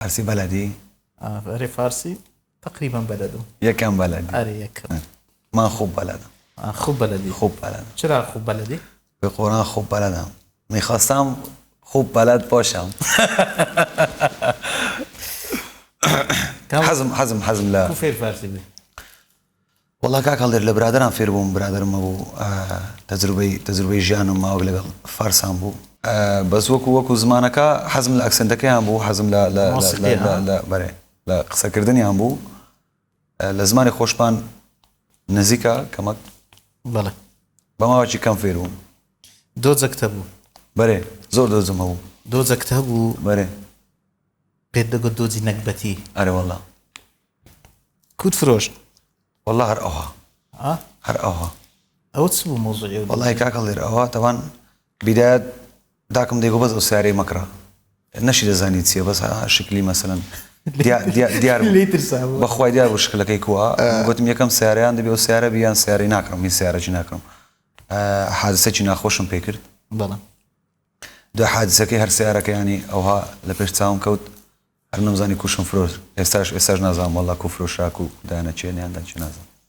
فارسی بلدی؟ أري فارسي تقريبا بلده. یکم بلدی؟ أري يكم. من خوب بلدم. خوب بلدي. خوب بلدم. چرا خوب بلدي؟ به قرآن خوب بلدم. میخواستم خوب بلد باشم. حزم لا. كيف فارسي بي؟ والله كاك هالدر لبرادرم فير بوم برادرم ابو تجربه جانم ما ولا فارسان بو بس وكو زمانك حزم الاكسنتك هم بو حزم لا بري لا قصه كردني هم بو لزماني خوشبان نزيكا كما بله بما وجه كم فير بوم دوز كتبو بري زور دوزم ابو دوز كتبو بري بيدغ دوزي نكبتي اري والله كود فروش والله هرقوها هرقوها او تسبو موضوعي والله كاك هالدر اوها طبعا بداية داكم ديقو بس اسياري مكره نشي زاني تسيا بس شكلي مثلا ديار بخواي ديار وشكل كيكوا قلت يكم سيارة عندي بيو سيارة بيان سيارة ناكرم هي سيارة جناكرم حادثة جنا خوشم بيكر بلا دو حادثة كي هر سيارة يعني اوها لبيش تساهم كوت هر نمزاني كوشم فروش استاج نازام والله كو فروش راكو دانا تشيني عندنا تشي نازام